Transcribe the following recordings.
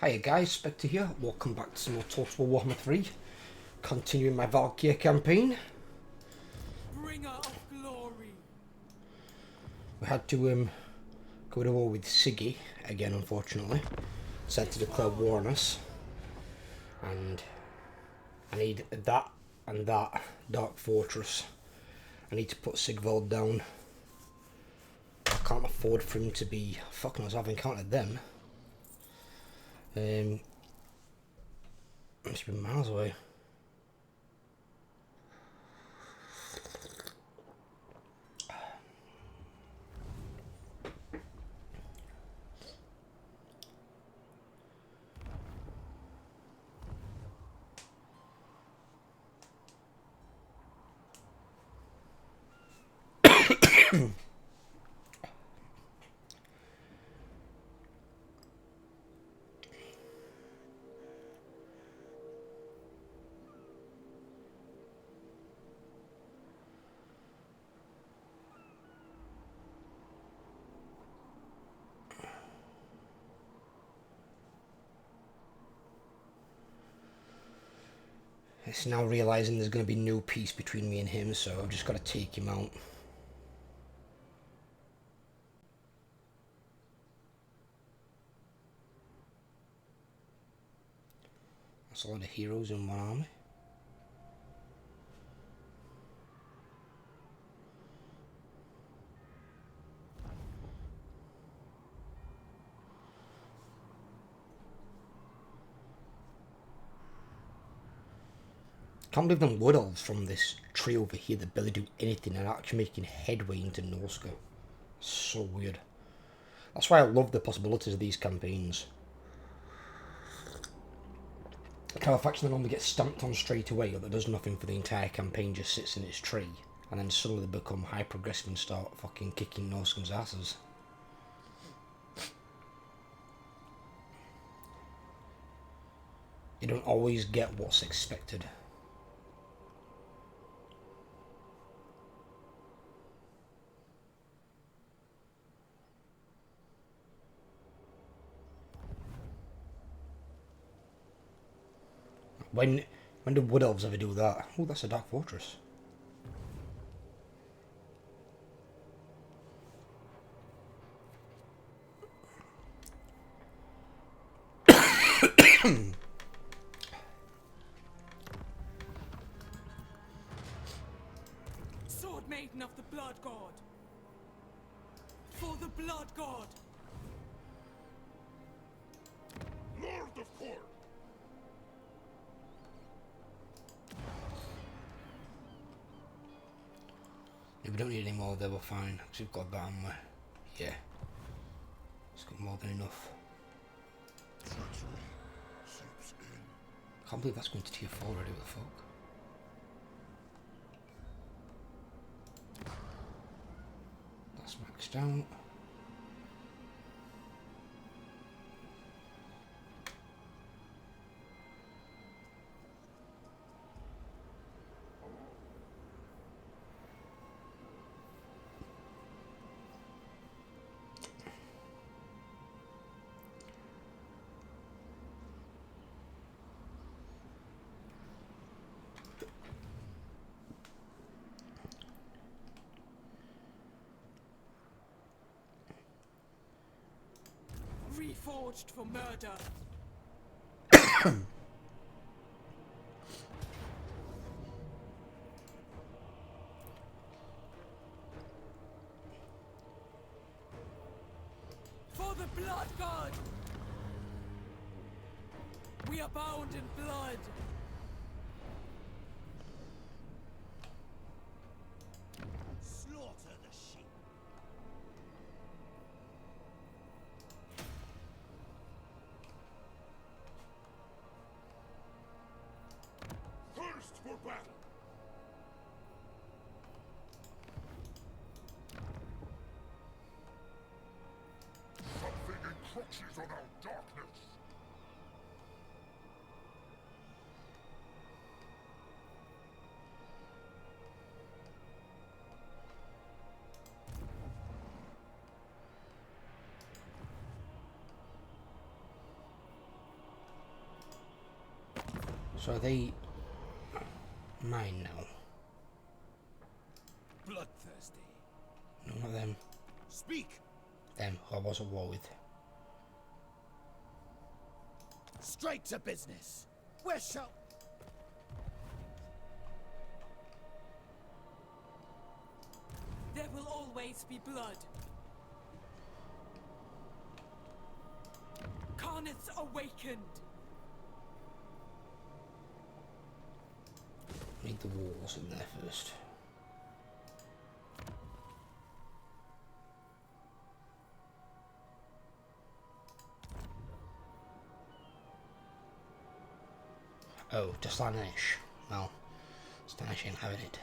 Hiya guys, Spectre here. Welcome back to some more Total Warhammer 3. Continuing my Valkia campaign. Bringer of glory. We had to go to war with Siggy again, unfortunately. Decided to declare war on us. And I need that and that Dark Fortress. I need to put Sigvald down. I can't afford for him to be fucking us. I've encountered them. Must be miles away. It's now realising there's going to be no peace between me and him, so I've just got to take him out. That's a lot of heroes in one army. Can't believe them wood elves from this tree over here that barely do anything and are actually making headway into Norska. So weird. That's why I love the possibilities of these campaigns. Like how a faction that normally gets stamped on straight away or that does nothing for the entire campaign just sits in its tree and then suddenly they become high progressive and start fucking kicking Norskans' asses. You don't always get what's expected. When do wood elves ever do that? Oh, that's a Dark Fortress. Sword maiden of the blood god. For the blood god. Lord of Court. If we don't need any more there, we're fine. Because we've got that, haven't we? Yeah. It's got more than enough. Treachery seeps in. Can't believe that's going to tier 4 already, what the fuck? That's maxed out. Reforged for murder. For the blood god. We abound in blood. Slaughter the sheep. Thirst for battle. Something encroaches on our darkness. So are they mine now? Bloodthirsty. No, not them. Speak. Them who I was at war with. Straight to business. Where shall... There will always be blood. Karnith's awakened. Need the walls in there first. Oh, just Slaanesh. Well, Slaanesh ain't having it.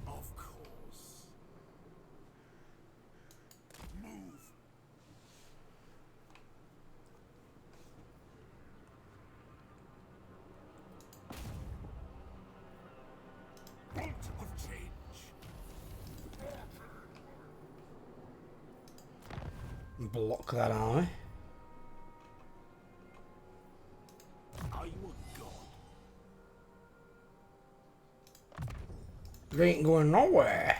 Of course. Move. Bolt of change. Block that eye. Are you a god? They ain't going nowhere.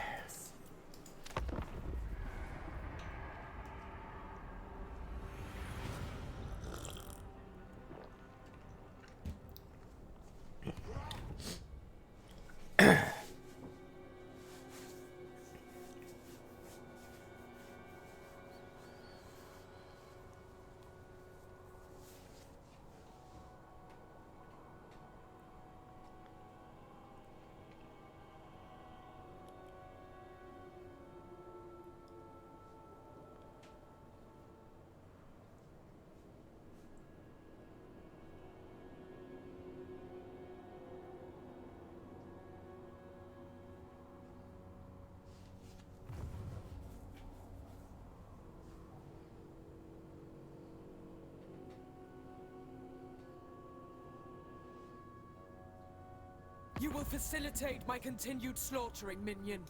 You will facilitate my continued slaughtering, minion.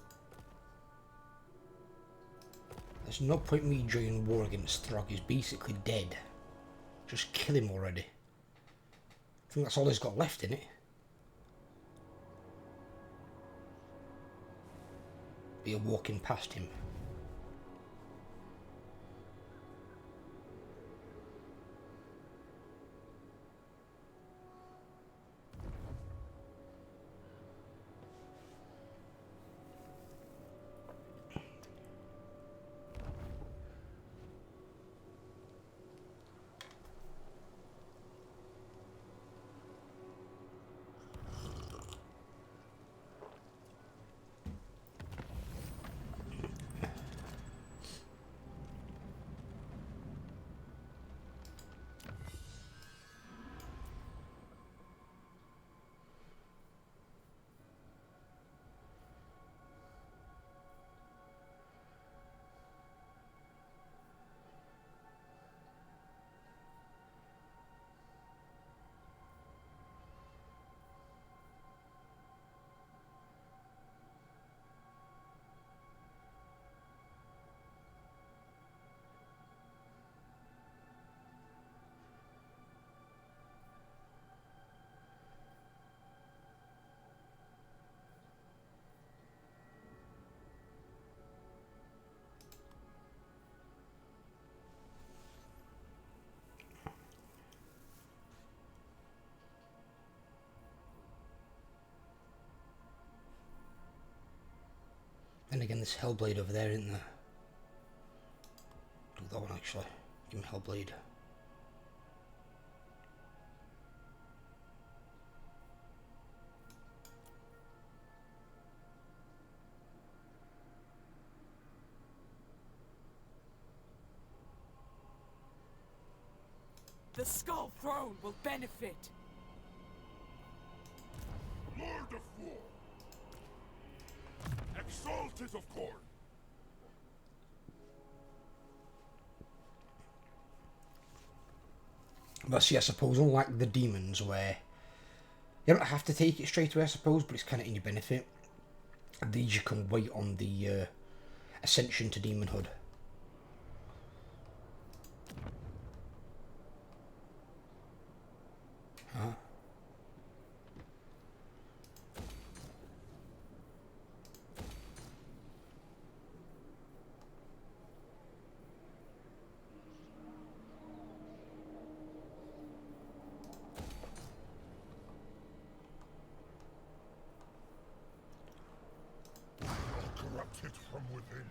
There's no point me joining war against Throg. He's basically dead. Just kill him already. I think that's all he's got left in it. Be a walking past him. And again, this Hellblade over there, isn't there? Do that one actually. Give me Hellblade. The Skull Throne will benefit. Lord of War. Exalted of Corn. But see, I suppose unlike the demons where You don't have to take it straight away, I suppose, but it's kind of in your benefit. And these you can wait on the ascension to demonhood. Huh? Corrupt it from within.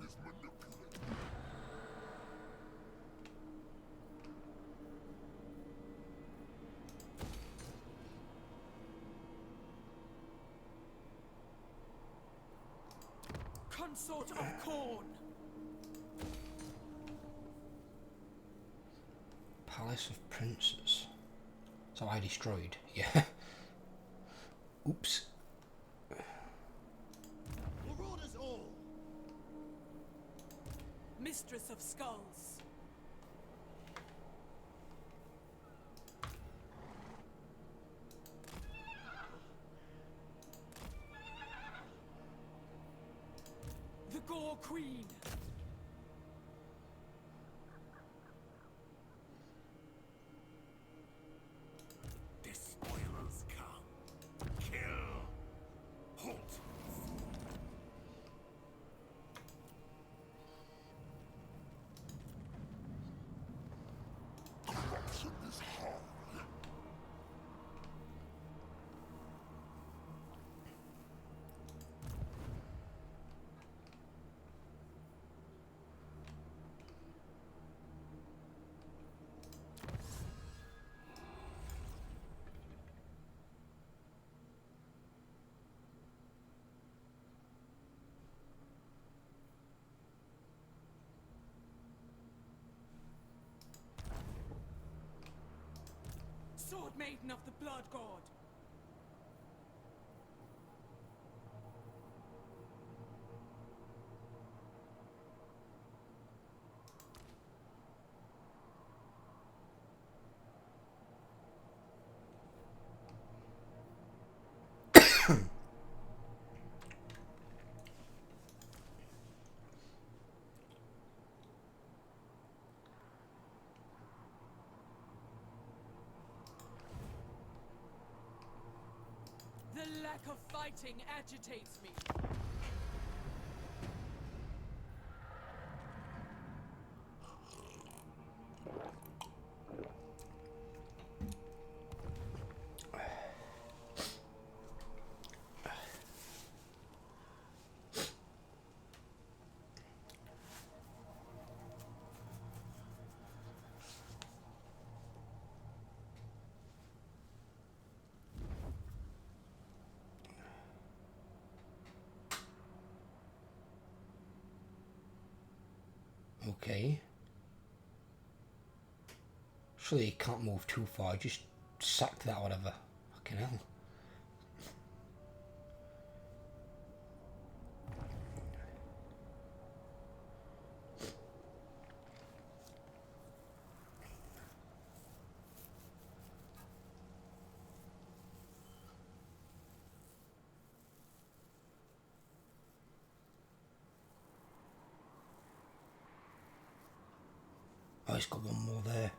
Is manipulated. Consort of Corn. Palace of Princes. So I destroyed. Yeah. Oops. Marauders all. Mistress of Skulls. The Gore Queen. Despoilers come. Kill. Halt. Corruption is hard. Sword Maiden of the Blood God. The lack of fighting agitates me. Okay. Surely you can't move too far. Just sack that or whatever. Fucking hell. Oh, he's got one more there.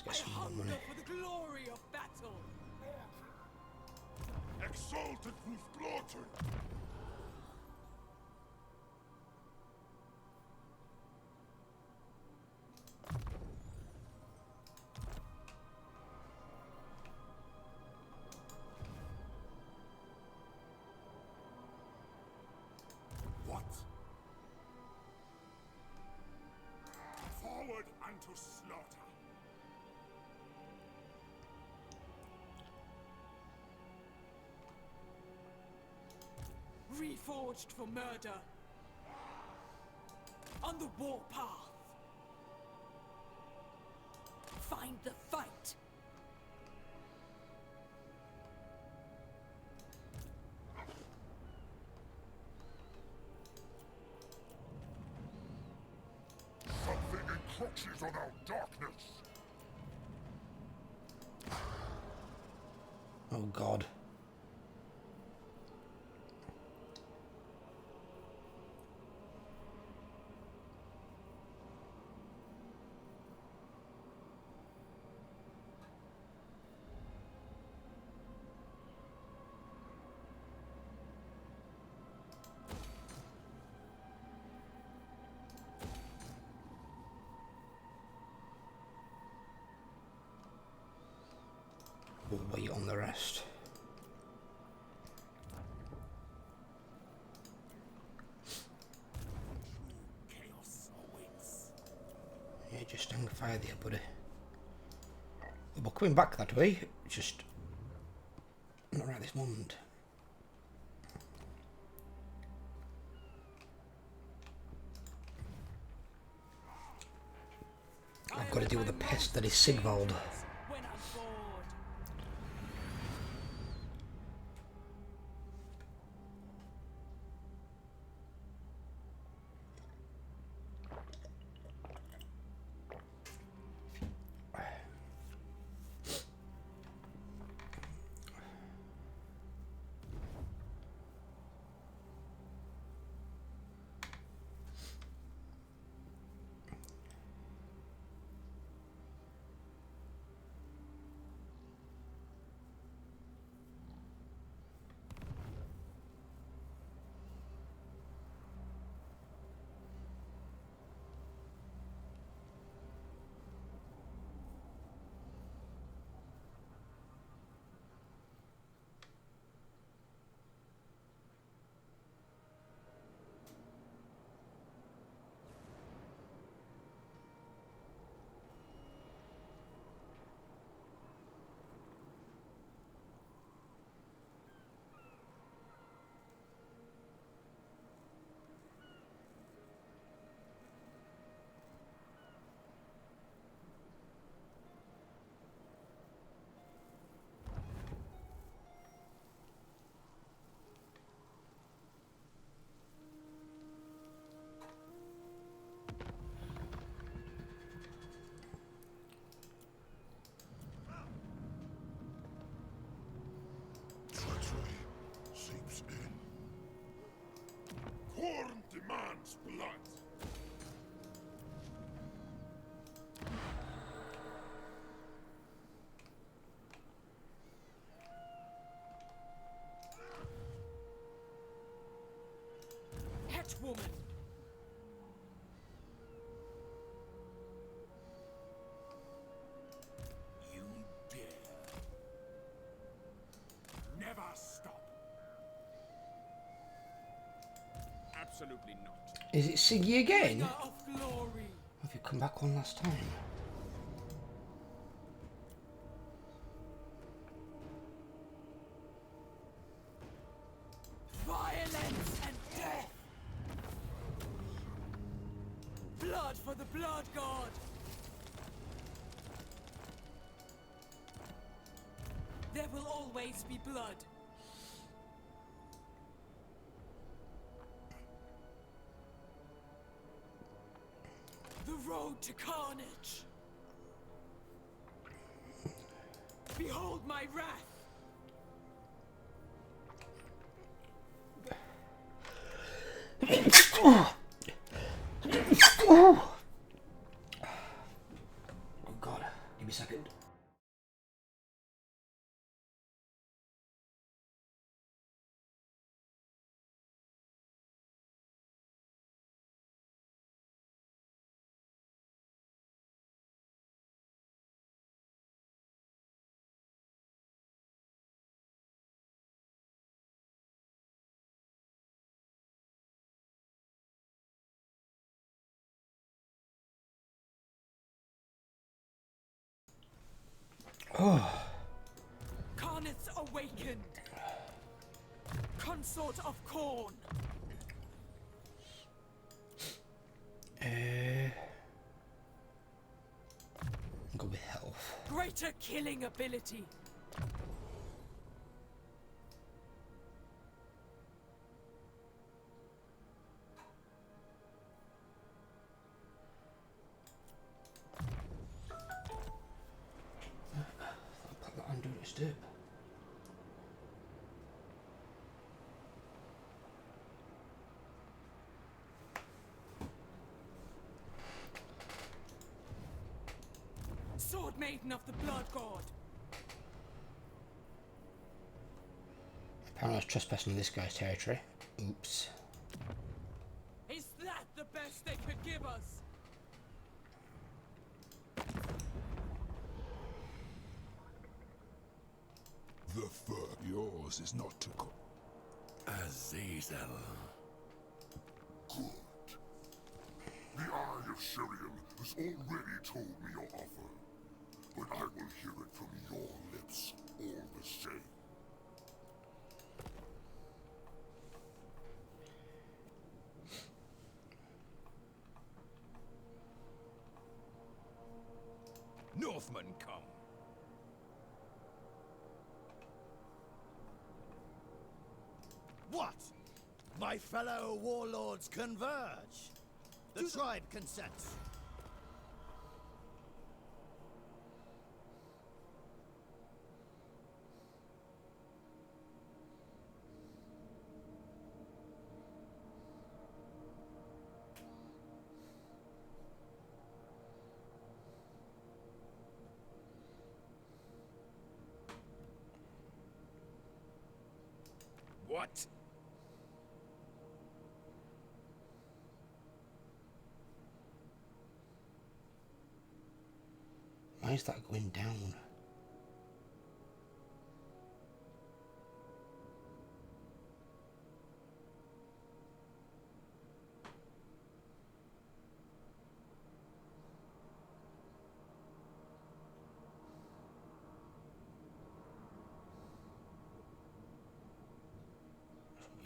Let's I get some more hunger money. for the glory of battle. exalted with slaughter. What? Forward unto slaughter. Reforged for murder. On the warpath. Find the fight. Something encroaches on our darkness. Oh God. We'll wait on the rest. Chaos awaits. Yeah, just hang fire there, buddy. We're coming back that way, just not right this moment. I've got to deal with the pest that is Sigvald. When I'm bored. Treachery seeps in. Corn demands blood. Hetwoman. You dare. Never stop. Absolutely not. Is it Siggy again? Bringer of glory. Have you come back one last time? Violence and death. Blood for the blood god. There will always be blood. The road to carnage. Behold my wrath. Oh God, give me a second. Carnets awakened. Consort of Corn. Go with health. Greater killing ability. I'll put that under its dip. Sword Maiden of the Blood God. Apparently I was trespassing on this guy's territory. Oops. Is that the best they could give us? The fur. Yours is not to call. Azazel. Good. The Eye of Shirian has already told me your offer, but I will hear it from your lips all the same. Northmen come. What? My fellow warlords converge. The tribe consents. What? Why is that going down?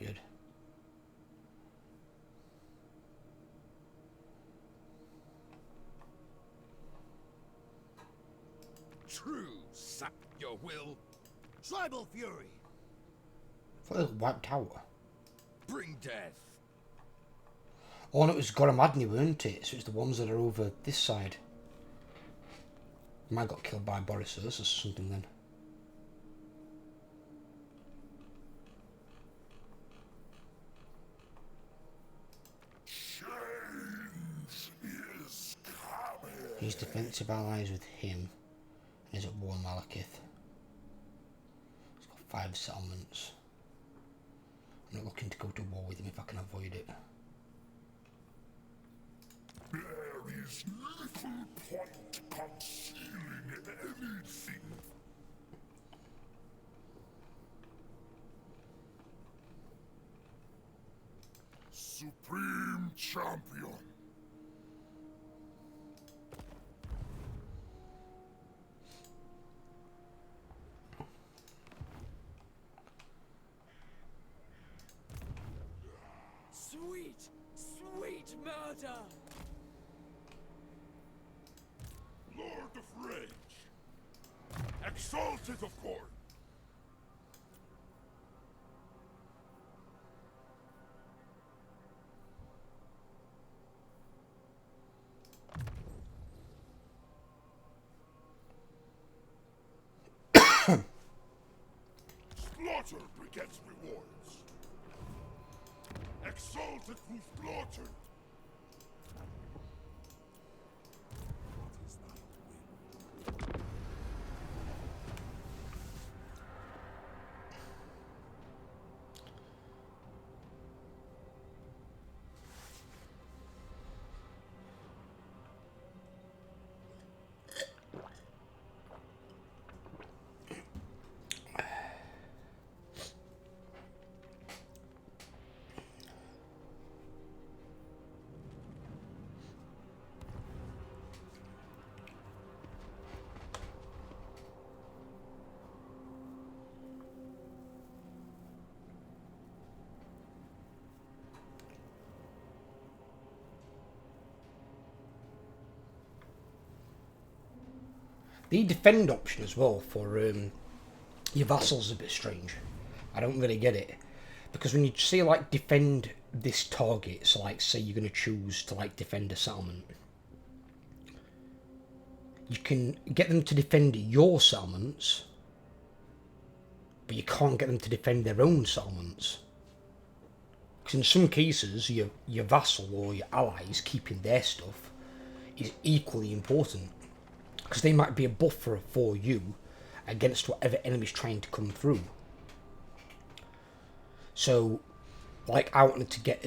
Weird. True, sap your will. Tribal fury. I thought it was wiped out. Bring death. Oh, and it was Goromadni, weren't it? So it's the ones that are over this side. Might got killed by Boris or something then. Change is coming. He's defensive allies with him. And he's at war Malekith. He's got 5 settlements. I'm not looking to go to war with him if I can avoid it. There is little point concealing anything. Supreme Champion. Sweet, sweet murder! Lord of Rage. Exalted of course. Slaughter begets rewards. Exalted who slaughtered. The defend option as well for your vassals is a bit strange. I don't really get it. Because when you say like defend this target, so like say you're going to choose to like defend a settlement, you can get them to defend your settlements, but you can't get them to defend their own settlements. Because in some cases, your vassal or your allies keeping their stuff is equally important. Because they might be a buffer for you against whatever enemy's trying to come through. So, like I wanted to get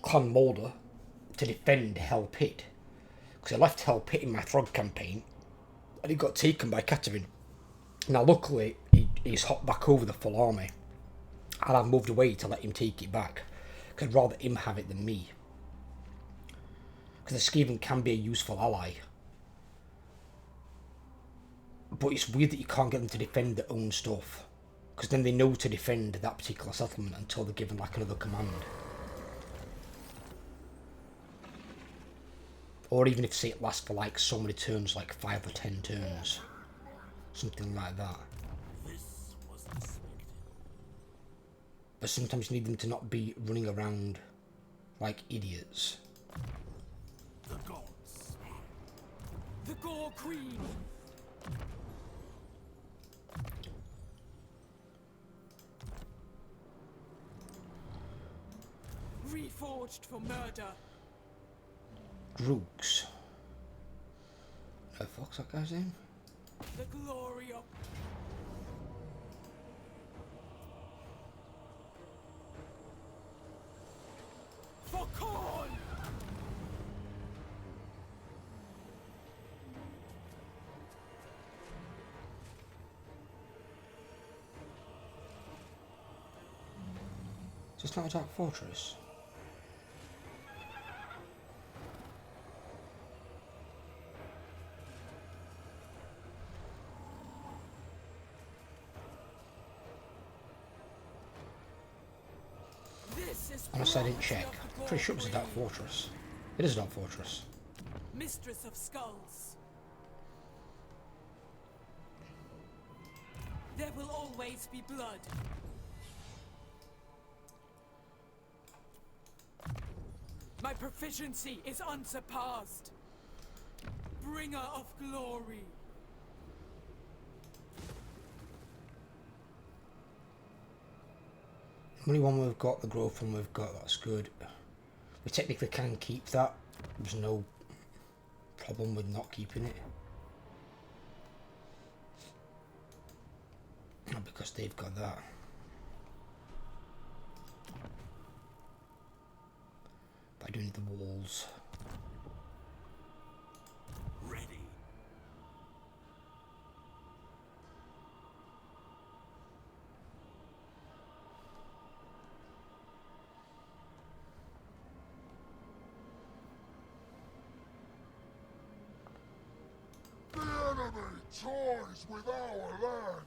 Clan Mulder to defend Hell Pit. Because I left Hell Pit in my Throg campaign and it got taken by Catherine. Now luckily he's hopped back over the full army and I've moved away to let him take it back. Because I'd rather him have it than me. Because the Skaven can be a useful ally. But it's weird that you can't get them to defend their own stuff. Because then they know to defend that particular settlement until they're given like another command. Or even if say it lasts for like so many turns, like 5 or 10 turns. Something like that. But sometimes you need them to not be running around like idiots. The gods. The Gore Queen. Reforged for murder. Droogs. No fuck's that guy's name? The glory of... For corn! Is this not a Dark Fortress? This is Honestly, I didn't property check. of the Pretty sure it was a Gore Dark Queen, Fortress. It is a Dark Fortress. Mistress of Skulls. There will always be blood. My proficiency is unsurpassed. Bringer of glory. The only one we've got, the growth one we've got, that's good. We technically can keep that. There's no problem with not keeping it. Not because they've got that. But I do need the walls. Ready. The enemy toys with our land.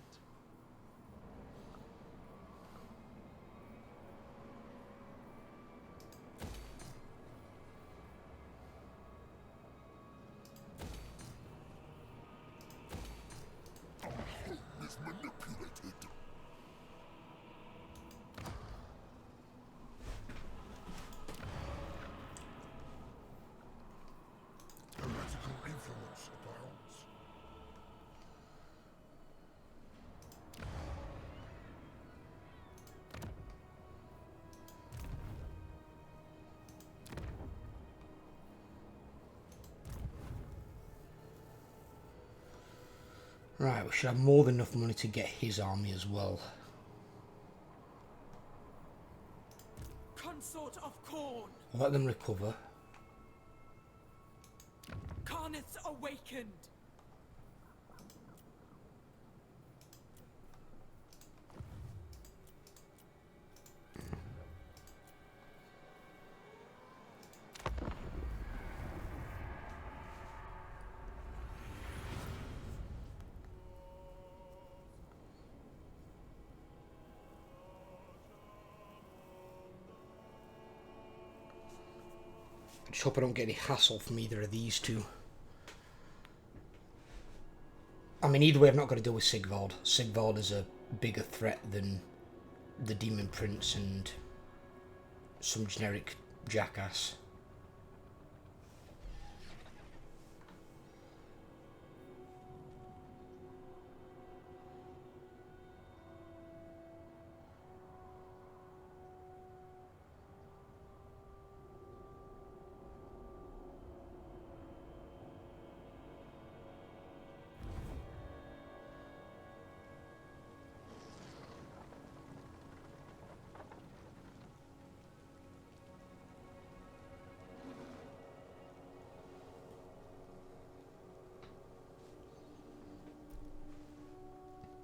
Our home is manipulated. Heretical influence abounds. Right, we should have more than enough money to get his army as well. Consort of Corn. We'll let them recover. Carnets awakened. I just hope I don't get any hassle from either of these two. I mean, either way, I've not got to deal with Sigvald. Sigvald is a bigger threat than the Demon Prince and some generic jackass.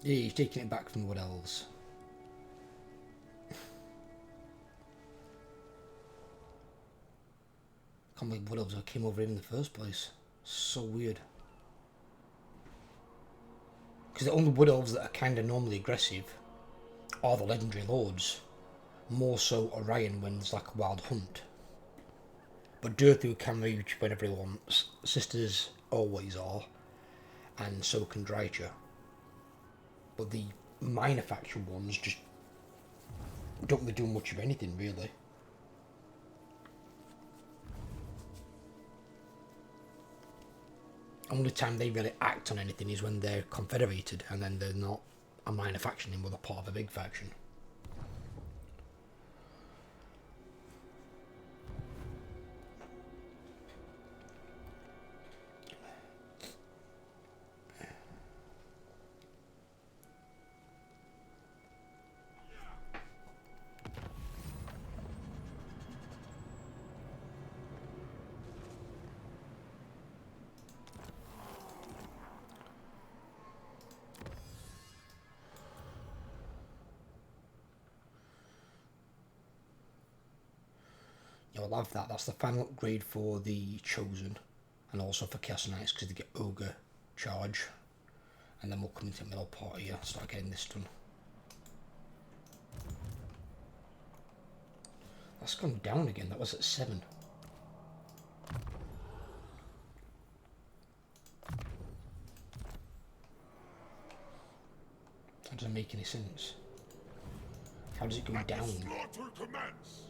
Yeah, he's taking it back from the Wood Elves. Can't believe Wood Elves came over him in the first place. So weird. Because the only Wood Elves that are kind of normally aggressive are the Legendary Lords. More so Orion when there's like a wild hunt. But Durthu can reach whenever he wants. Sisters always are. And so can Drycha. But the minor faction ones just don't really do much of anything, really. Only time they really act on anything is when they're confederated, and then they're not a minor faction anymore, they're part of a big faction. You'll have that. That's the final upgrade for the Chosen, and also for Chaos Knights because they get Ogre charge. And then we'll come into the middle part here, start getting this done. That's gone down again. That was at 7. That doesn't make any sense. How does it go down? Slaughter commence!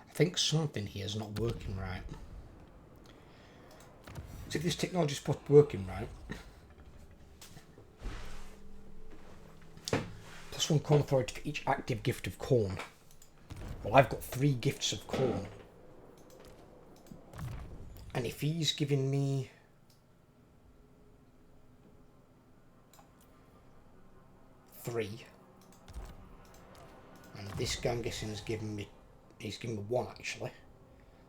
I think something here is not working right. So if this technology is working right, +1 corn authority for each active gift of corn. Well, I've got 3 gifts of corn. And if he's giving me... three, and this guy I'm guessing is giving me... he's giving me 1 actually.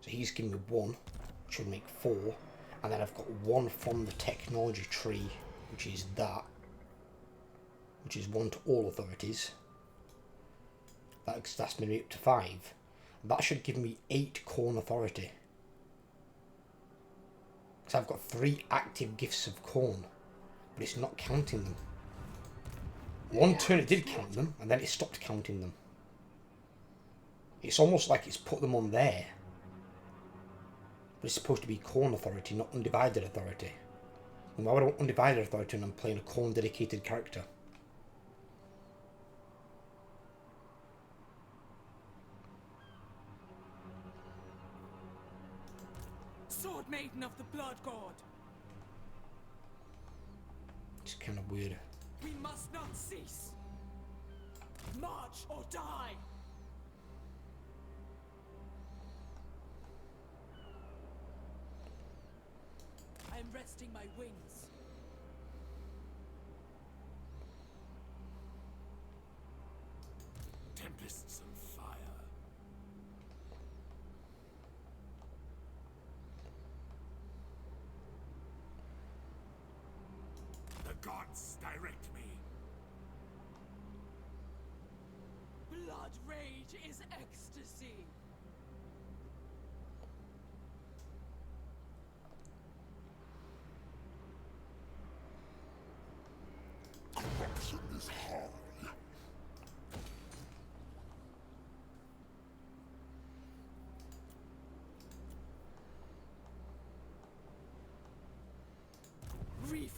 So he's giving me 1, which would make 4. And then I've got 1 from the technology tree, which is that. Which is 1 to all authorities. That's me up to 5. That should give me 8 corn authority. Because I've got 3 active gifts of corn. But it's not counting them. One turn it did count them, and then it stopped counting them. It's almost like it's put them on there. But it's supposed to be corn authority, not undivided authority. And why would I want undivided authority when I'm playing a corn dedicated character? Sword Maiden of the Blood God. It's kind of weird. We must not cease. March or die. I am resting my wings. Tempests and fire. The gods direct me. Blood rage is ecstasy.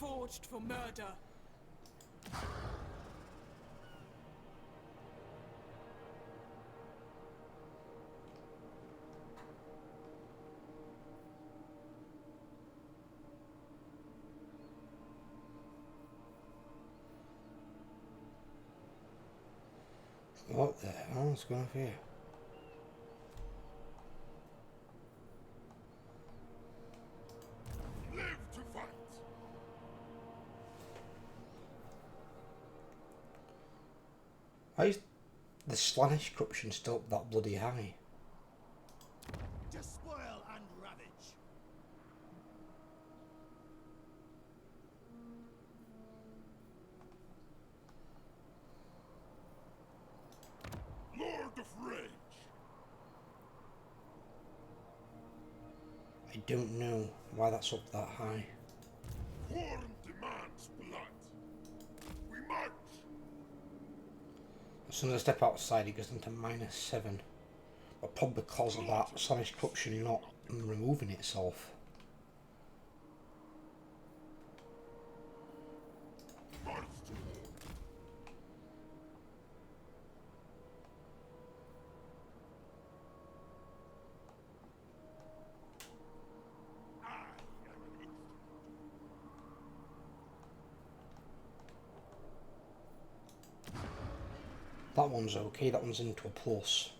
forged for murder. What the hell's going on here? Live to fight! Why is the Slaanesh corruption still that bloody high? Despoil and ravage. Lord of Rage! I don't know why that's up that high. Horn demands blood. We march! As soon as I step outside, it goes into -7. But probably because of that Slaanesh corruption not removing itself. March to war! I am an instrument. That one's okay, that one's into a plus.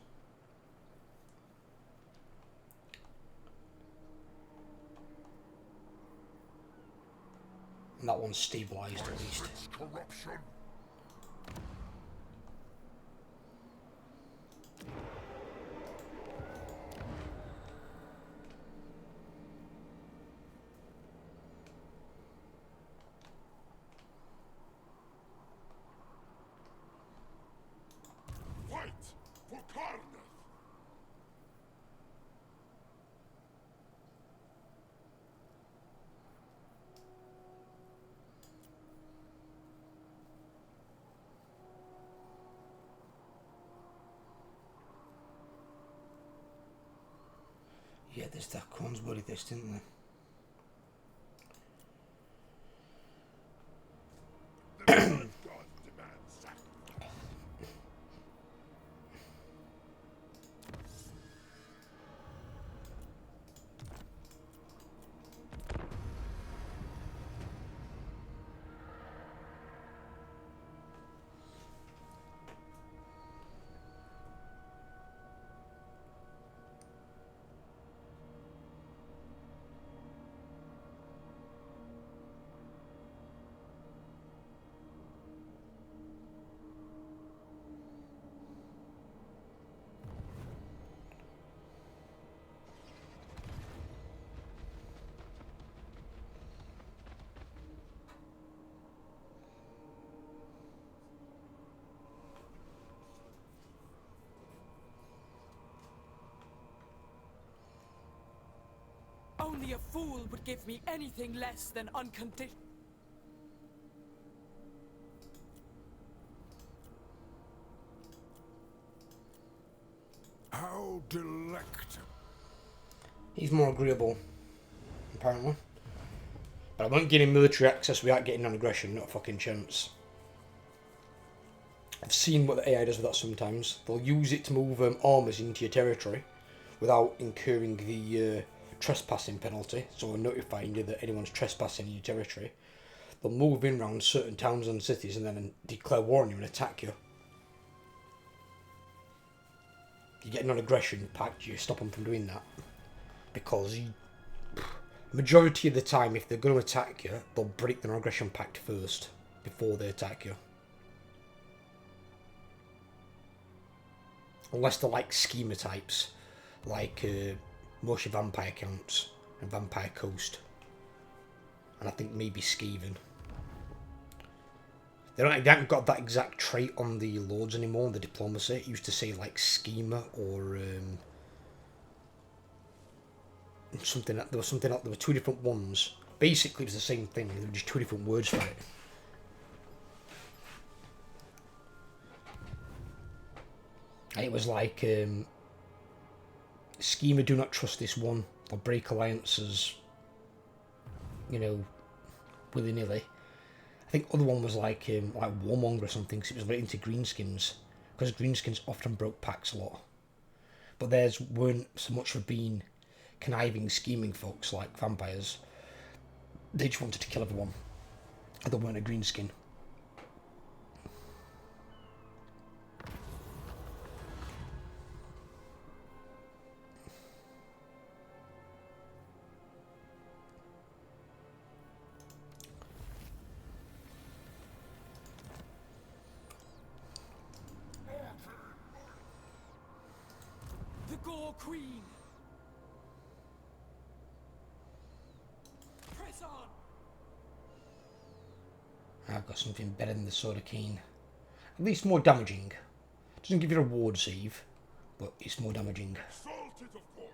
And that one's stabilised at least. It's corruption. Fight for Karnath! Yeah, there's that Corn's bloody this, didn't there? The blood god demands sacrifice. Only a fool would give me anything less than unconditional. How delectable. He's more agreeable, apparently. But I won't get him military access without getting non-aggression, not a fucking chance. I've seen what the AI does with that sometimes. They'll use it to move armies into your territory without incurring the trespassing penalty, so notifying you that anyone's trespassing in your territory. They'll move in around certain towns and cities and then declare war on you and attack you. You get non-aggression pact, you stop them from doing that. Because majority of the time, if they're going to attack you, they'll break the non-aggression pact first, before they attack you. Unless they're like schema types, like most vampire counts and Vampire Coast, and I think maybe Skaven. They haven't got that exact trait on the lords anymore. The diplomacy, it used to say like schema or something. There was something. There were two different ones. Basically, it was the same thing. There were just two different words for it. And it was like, schema, do not trust this one. They'll break alliances, you know, willy-nilly. I think other one was like Warmonger or something, because it was very into greenskins, because greenskins often broke packs a lot. But theirs weren't so much for being conniving, scheming folks like vampires. They just wanted to kill everyone that weren't a greenskin. The Gore Queen! Press on! I've got something better than the Sword of Cain. At least more damaging. Doesn't give you a ward save, but it's more damaging. Salted, of course.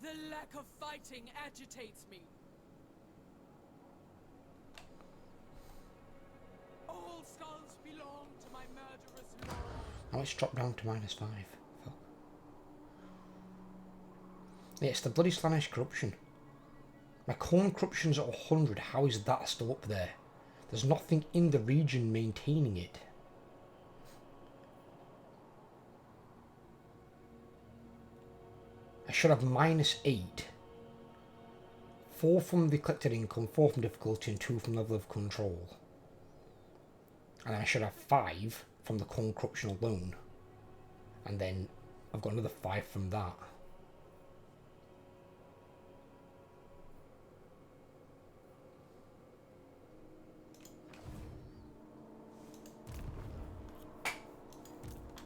The lack of fighting agitates me. All skulls belong to my murderous lord. Now it's dropped down to -5. Fuck. Yeah, it's the bloody Slaanesh corruption. My corn corruption's at 100. How is that still up there? There's nothing in the region maintaining it. I should have -8. 4 from the collected income, 4 from difficulty, and 2 from level of control. And then I should have 5 from the corn corruption alone. And then I've got another 5 from that.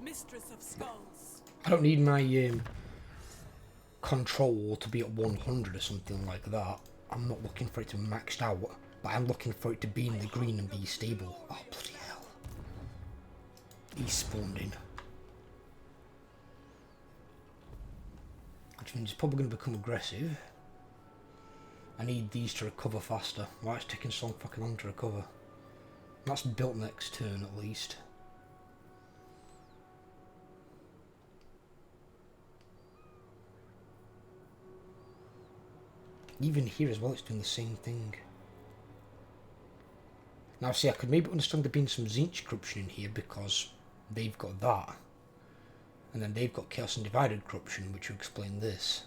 Mistress of Skulls. I don't need my control to be at 100 or something like that. I'm not looking for it to be maxed out, but I'm looking for it to be in the green and be stable. Oh, bloody hell. He's spawned in. Which means he's probably going to become aggressive. I need these to recover faster. Why it's taking so fucking long to recover? That's built next turn at least. Even here as well, it's doing the same thing. Now, see, I could maybe understand there being some Tzeentch corruption in here because they've got that. And then they've got Chaos and Divided corruption, which would explain this.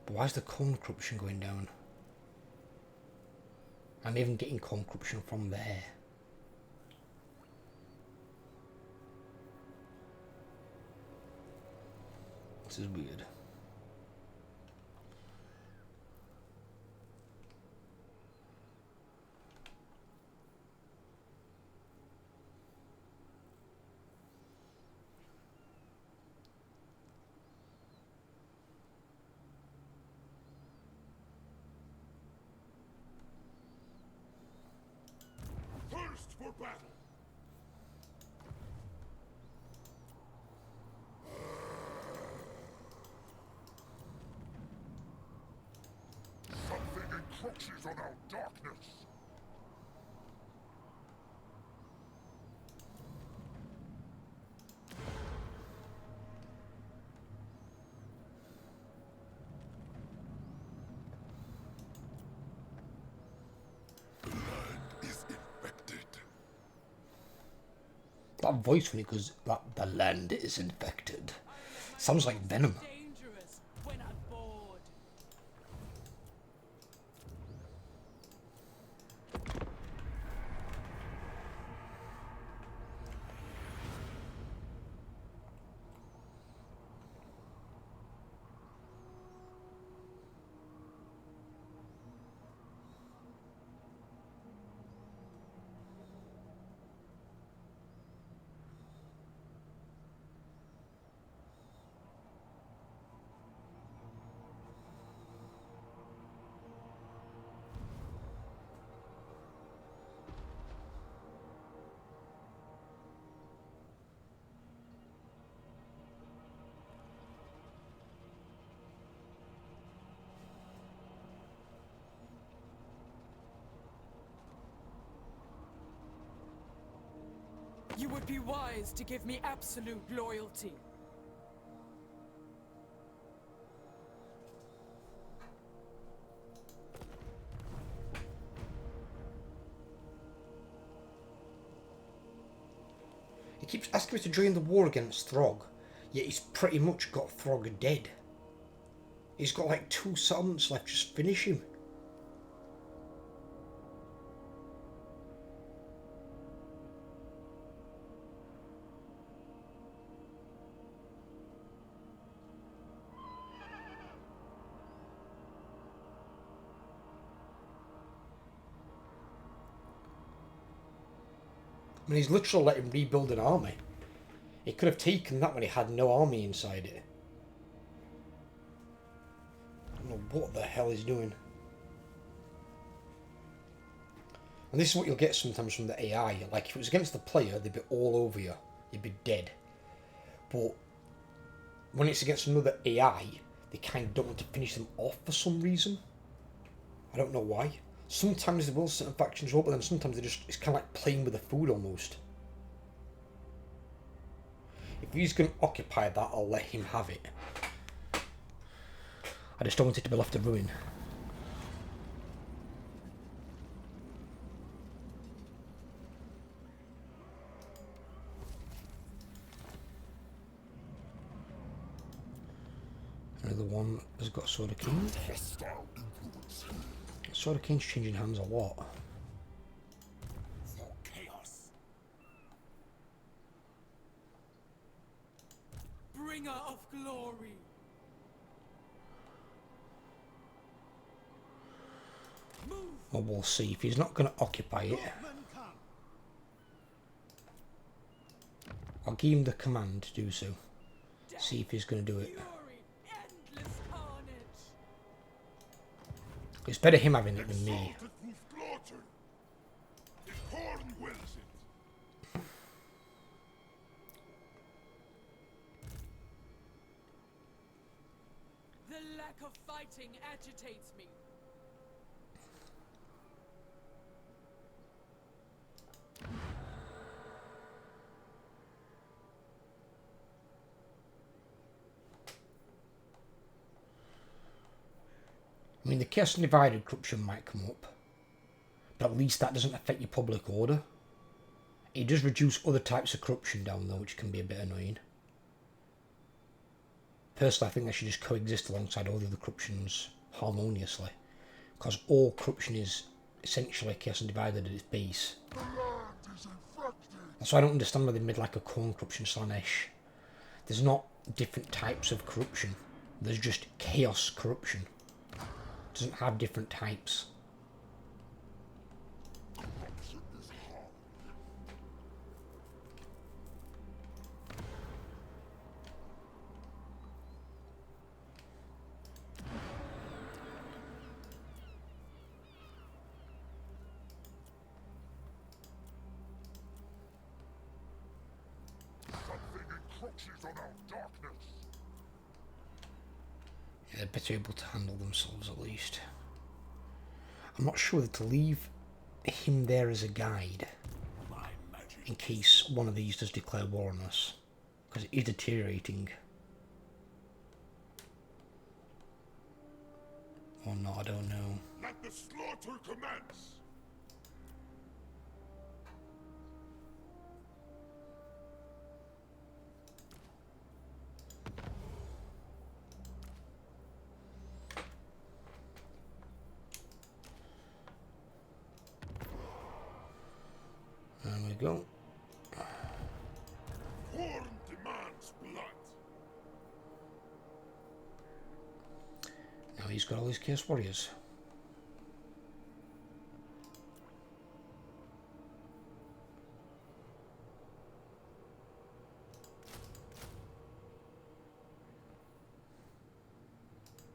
But why is the Corn corruption going down? I'm even getting Corn corruption from there. This is weird. Thirst for battle. Something encroaches on our darkness. The land is infected. That voice when it goes, that the land is infected. Sounds like Venom. Dangerous when I'm bored. You would be wise to give me absolute loyalty. keeps asking me to join the war against Throg, yet he's pretty much got Throg dead. He's got like 2 settlements left, just finish him. I mean, he's literally let him rebuild an army. He could have taken that when he had no army inside it. I don't know what the hell he's doing. And this is what you'll get sometimes from the AI. Like, if it was against the player, they'd be all over you. You'd be dead. But when it's against another AI, they kind of don't want to finish them off for some reason. I don't know why. Sometimes they will certain factions up, but then sometimes they just, it's kind of like playing with the food almost. If he's going to occupy that, I'll let him have it. I just don't want it to be left to ruin. Another one has got Sword of King. Sword of King's changing hands a lot. For chaos. Bringer of glory. Move. Well, we'll see. If he's not going to occupy it, I'll give him the command to do so. See if he's going to do it. Fury. Endless carnage. It's better him having it than me. The lack of fighting agitates me. I mean, the Chaos and Divided corruption might come up, but at least that doesn't affect your public order. It does reduce other types of corruption down though, which can be a bit annoying. Personally, I think they should just coexist alongside all the other corruptions harmoniously, because all corruption is essentially Chaos and Divided at its base. That's why I don't understand why they made like a corn corruption /Esh. There's not different types of corruption. There's just chaos corruption. It doesn't have different types. Yeah, they're better able to handle themselves at least. I'm not sure to leave him there as a guide in case one of these does declare war on us, because it is deteriorating. Or not, I don't know. Let the slaughter commence! There we go. Horn demands blood. Now he's got all his Chaos Warriors.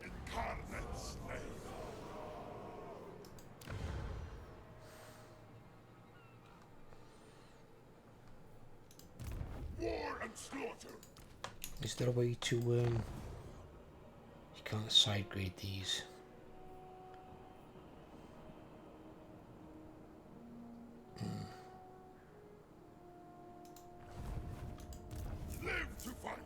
Incarnate slave. War and slaughter. Is there a way to you can't side grade these? Live to fight.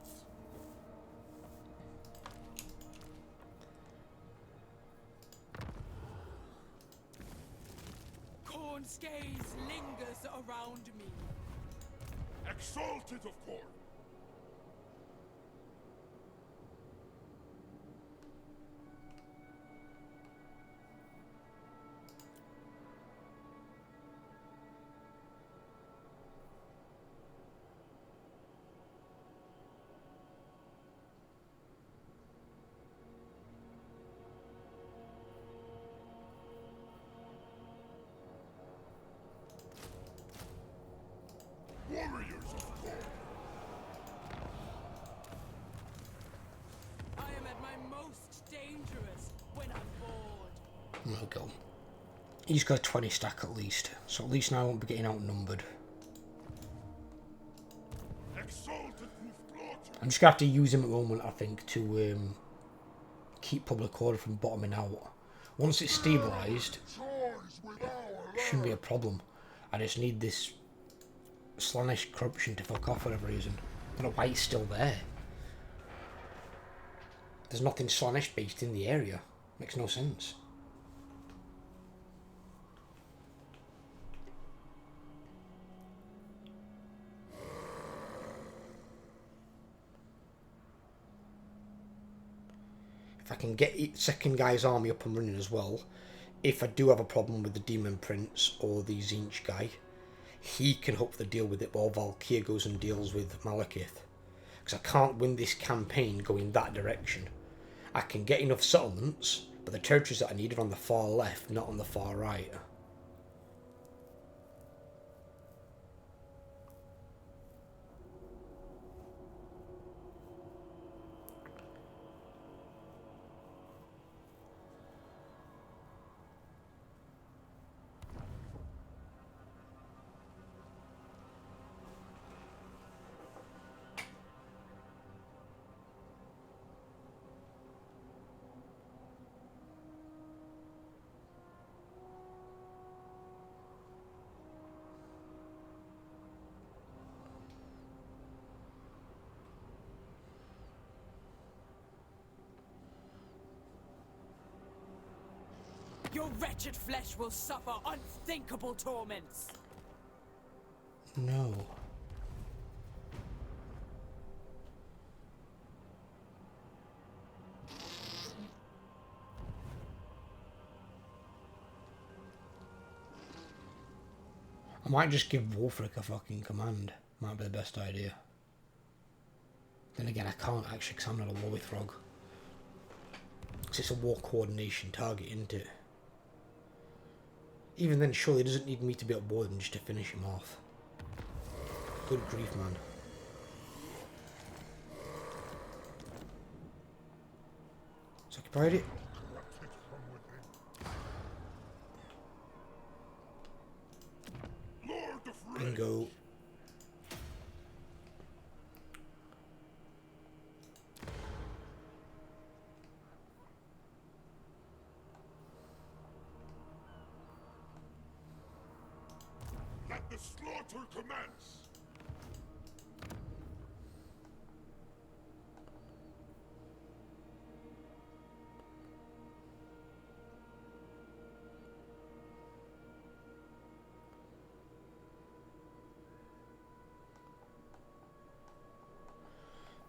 Corn scales lingers around me. Exalted, of course. Warriors, of course. I am at my most dangerous when I'm bored. There we go. He's got a 20 stack at least, so at least now I won't be getting outnumbered. Exalted proof plot. I'm just going to have to use him at the moment, I think, to keep public order from bottoming out. Once it's stabilised, Choice with our it shouldn't be a problem. I just need this Slaanesh corruption to fuck off for whatever reason. I don't know why it's still there. There's nothing Slaanesh based in the area. Makes no sense. If I can get second guy's army up and running as well, if I do have a problem with the Demon Prince or the Zinch guy, he can hopefully deal with it while Valkia goes and deals with Malekith. Because I can't win this campaign going that direction. I can get enough settlements, but the territories that I need are on the far left, not on the far right. Your wretched flesh will suffer unthinkable torments. No. I might just give Wolfric a fucking command. Might be the best idea. Then again, I can't actually because I'm not a war with Throg. Because it's a war coordination target, isn't it? Even then, surely he doesn't need me to be at war with him just to finish him off. Good grief, man. It's occupied it. Bingo. Let the slaughter commence.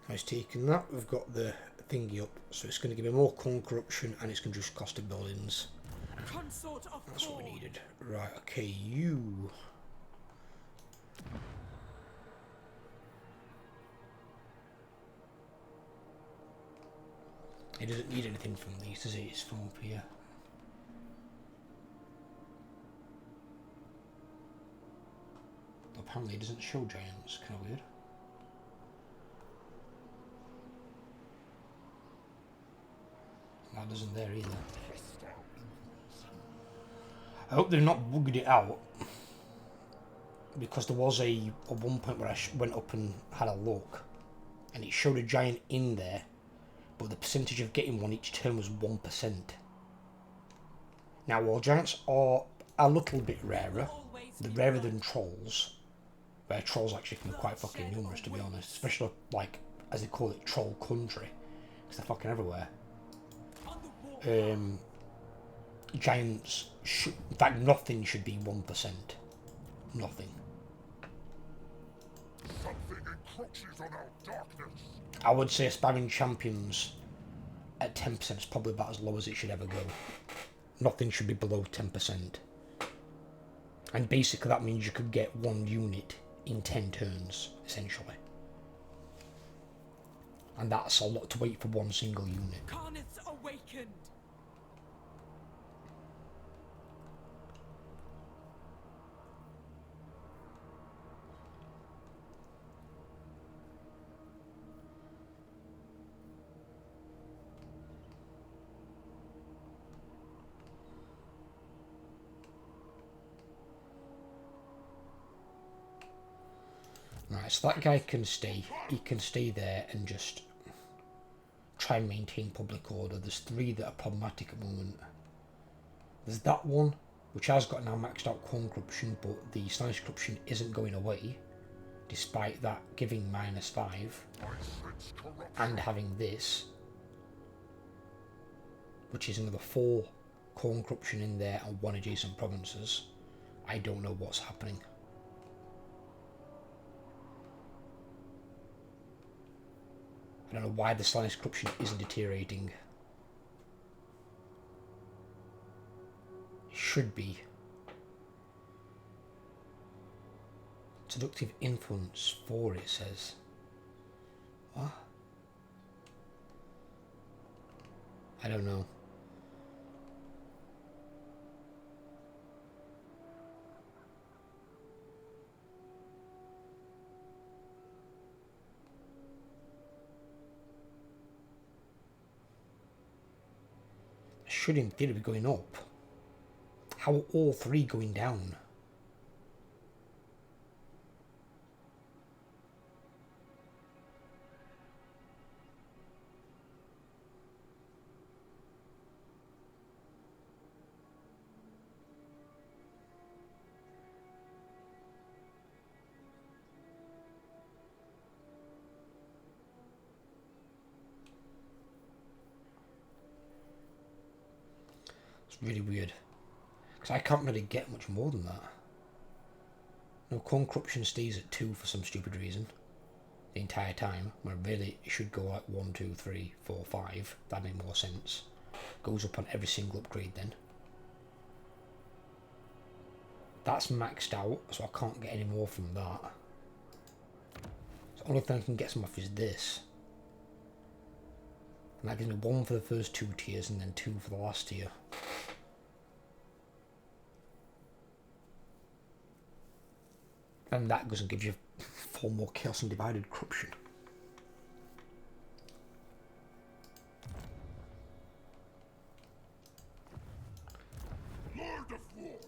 Nice taking that. We've got the thingy up, so it's going to give me more corruption and it's going to reduce cost of buildings. Consort of That's what we Thorn. needed. Right, okay, you. He doesn't need anything from these, does he? It's from up here. Apparently it doesn't show giants, kind of weird. That doesn't there either. I hope they've not bugged it out, because there was a one point where I went up and had a look and it showed a giant in there, but the percentage of getting one each turn was 1%. Now, while giants are a little bit rarer, they're rarer than trolls, where trolls actually can be quite fucking numerous, to be honest, especially like, as they call it, troll country, because they're fucking everywhere. Giants should, in fact, nothing should be 1%. Nothing. encroaches on our darkness. I would say spamming champions at 10% is probably about as low as it should ever go. Nothing should be below 10%. And basically that means you could get one unit in 10 turns, essentially. And that's a lot to wait for one single unit. Carnets awakened. Right, so that guy can stay. He can stay there and just try and maintain public order. There's 3 that are problematic at the moment. There's that one, which has got now maxed out corn corruption, but the Spanish corruption isn't going away, despite that giving -5, and having this, which is another 4 corn corruption in there and 1 adjacent provinces. I don't know what's happening. I don't know why the Spanish corruption isn't deteriorating. It should be. Seductive influence 4, it says. What? I don't know. Should in theory be going up. How are all 3 going down? Really weird, because I can't really get much more than that. No, corn corruption stays at 2 for some stupid reason the entire time, when really it should go like 1, 2, 3, 4, 5. That makes more sense. Goes up on every single upgrade then. That's maxed out, so I can't get any more from that. So the only thing I can get some off is this. And that gives me 1 for the first 2 tiers and then 2 for the last tier. And that doesn't give you 4 more Chaos and Divided corruption. Lord of War.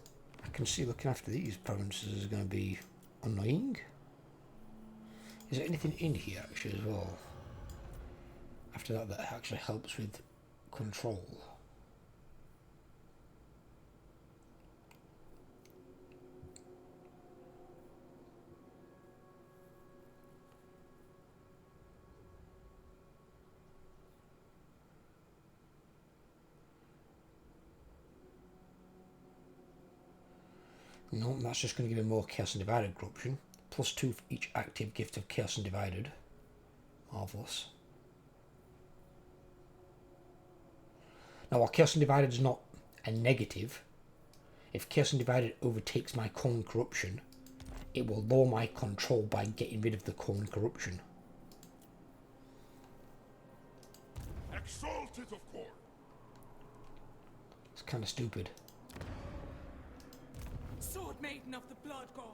I can see looking after these provinces is going to be annoying. Is there anything in here actually as well? After that, that actually helps with control. No, that's just going to give me more Chaos and Divided corruption. +2 for each active gift of Chaos and Divided. Marvellous. Now, while Chaos and Divided is not a negative, if Chaos and Divided overtakes my corn corruption, it will lower my control by getting rid of the corn corruption. Exalted of corn. It's kind of stupid. Sword Maiden of the Blood God.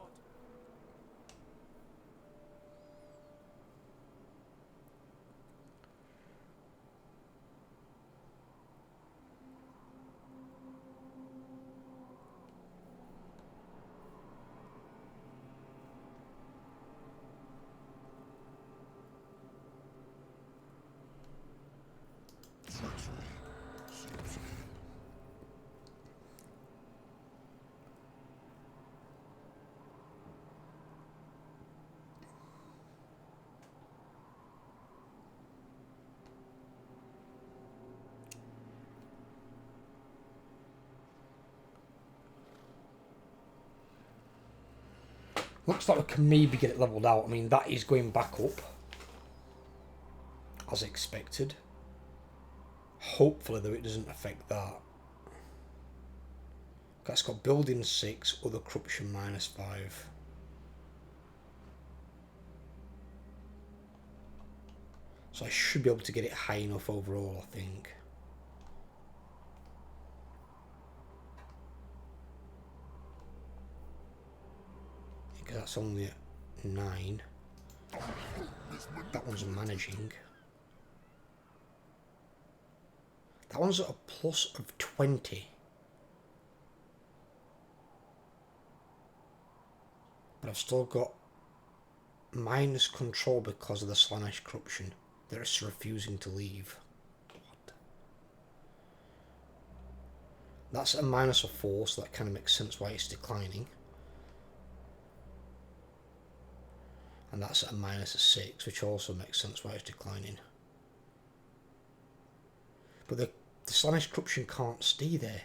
Looks like we can maybe get it levelled out. I mean, that is going back up, as expected. Hopefully, though, it doesn't affect that. That's got building 6, other corruption -5. So I should be able to get it high enough overall, I think. Because that's only at 9. That one's managing. That one's at a plus of 20. But I've still got minus control because of the Slaanesh corruption. They're just refusing to leave. What? That's a -4, so that kind of makes sense why it's declining. And that's at a -6, which also makes sense why it's declining. But the Slaanesh corruption can't stay there.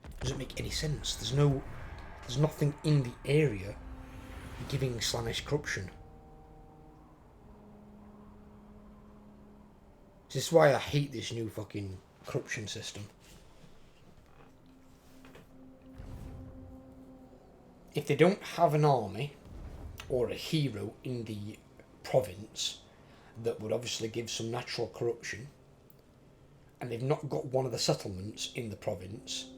It doesn't make any sense. There's nothing in the area giving Slaanesh corruption. This is why I hate this new fucking corruption system. If they don't have an army or a hero in the province that would obviously give some natural corruption, and they've not got one of the settlements in the province,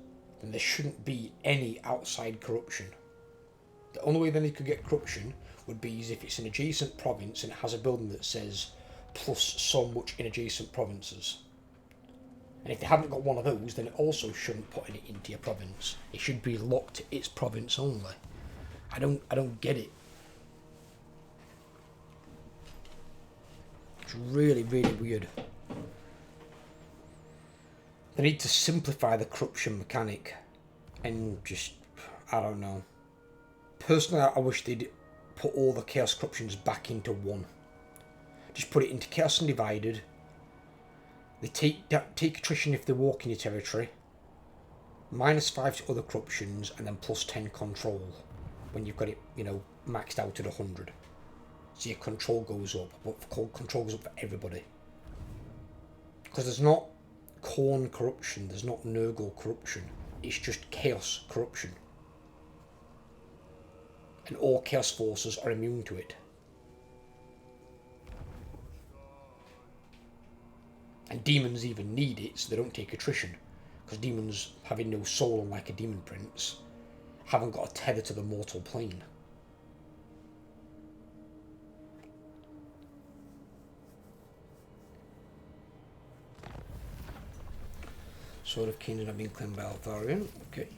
then there shouldn't be any outside corruption. The only way then they could get corruption would be if it's an adjacent province and it has a building that says plus so much in adjacent provinces. And if they haven't got one of those, then it also shouldn't put any into your province. It should be locked to its province only. I don't get it. It's really, really weird. They need to simplify the corruption mechanic and just, I don't know. Personally, I wish they'd put all the Chaos corruptions back into one. Just put it into Chaos Undivided. They take attrition if they walk in your territory. -5 to other corruptions, and then +10 control when you've got it, maxed out at 100. So your control goes up, but control goes up for everybody. Because there's not Khorne corruption, there's not Nurgle corruption. It's just Chaos corruption. And all Chaos forces are immune to it. And demons even need it, so they don't take attrition. Because demons, having no soul unlike a demon prince, haven't got a tether to the mortal plane. Sword of Kingdom have been claimed by Altharion. Okay.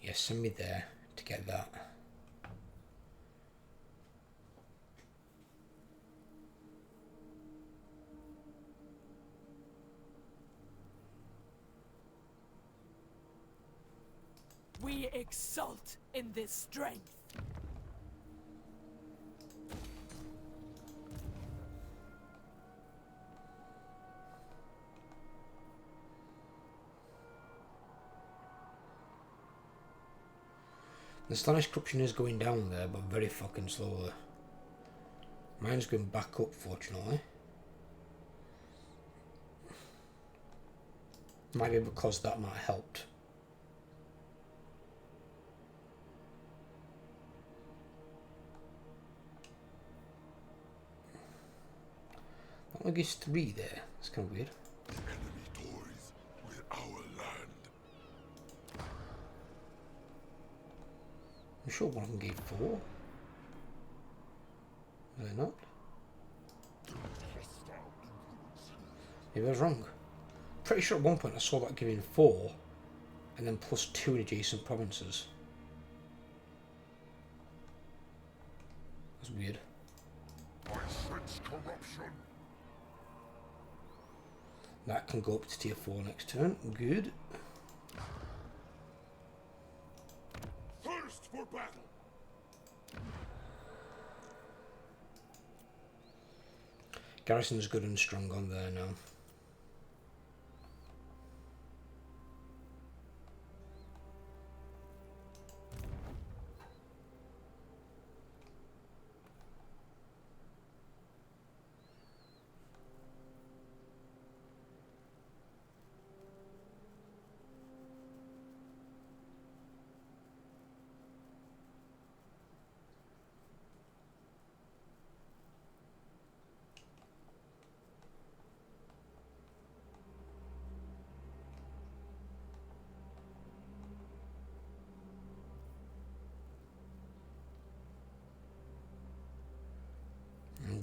Yeah, send me there to get that. We exult in this strength. The Slaanesh corruption is going down there, but very fucking slowly. Mine's going back up, fortunately. Might be because that might have helped. That only gives 3 there. That's kind of weird. The enemy toys with our land. I'm sure one of them gave 4. Are they not? Maybe I was wrong. Pretty sure at one point I saw that giving 4 and then +2 in adjacent provinces. That's weird. I sense corruption. That can go up to tier 4 next turn. Good. Thirst for battle. Garrison's good and strong on there now.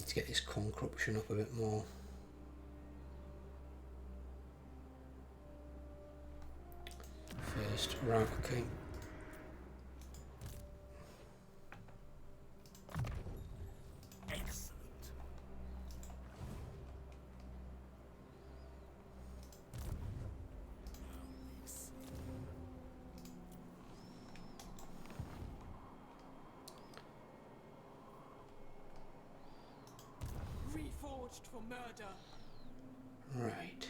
Need to get this con corruption up a bit more. First, right, okay. Excellent. Reforged for murder. Right.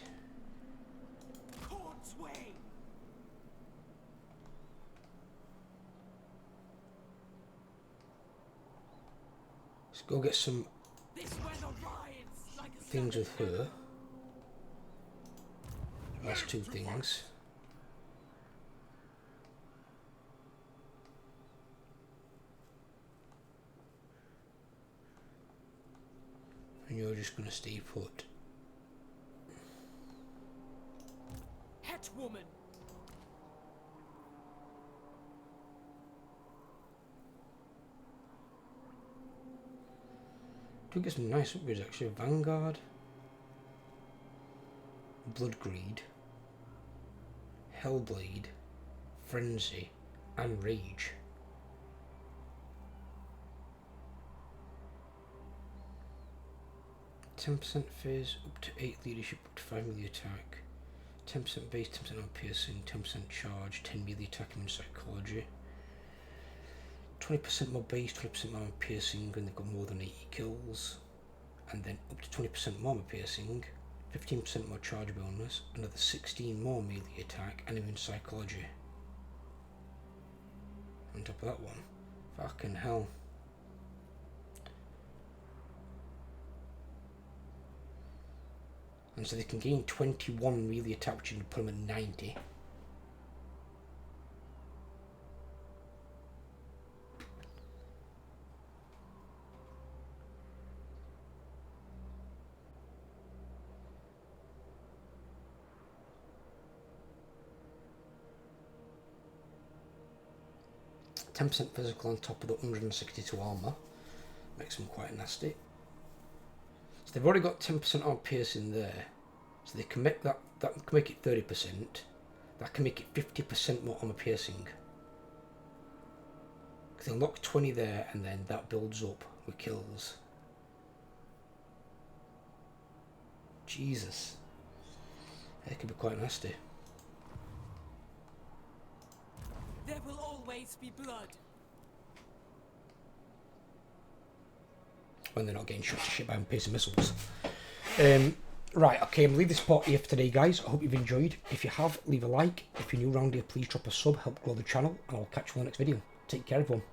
Corn's way. Let's go get some This weather rides like a things with scattered her. That's two things. And you're just going to stay put. het woman. Do get some nice upgrades actually. Vanguard, Blood Greed, Hellblade, Frenzy, and Rage. %% phase, up to 8 leadership, up to 5 melee attack. 10% base, 10% on piercing, 10% charge, 10 melee attack and psychology. 20% more base, 20% more piercing when they've got more than 80 kills. And then up to 20% more piercing, 15% more charge bonus, another 16 more melee attack, and even psychology. On top of that one. Fucking hell. And so they can gain 21 melee attack, which you can put them at 90. %10 physical on top of the 162 armor. Makes them quite nasty. So they've already got 10% on piercing there. So they can make that can make it 30%. That can make it 50% more armor piercing. Because they unlock 20 there and then that builds up with kills. Jesus. That could be quite nasty. There will always be blood. When they're not getting shot to shit by piercing missiles. Right, okay, I'm leaving this part here for today, guys. I hope you've enjoyed. If you have, leave a like. If you're new around here, please drop a sub, help grow the channel, and I'll catch you on the next video. Take care, everyone.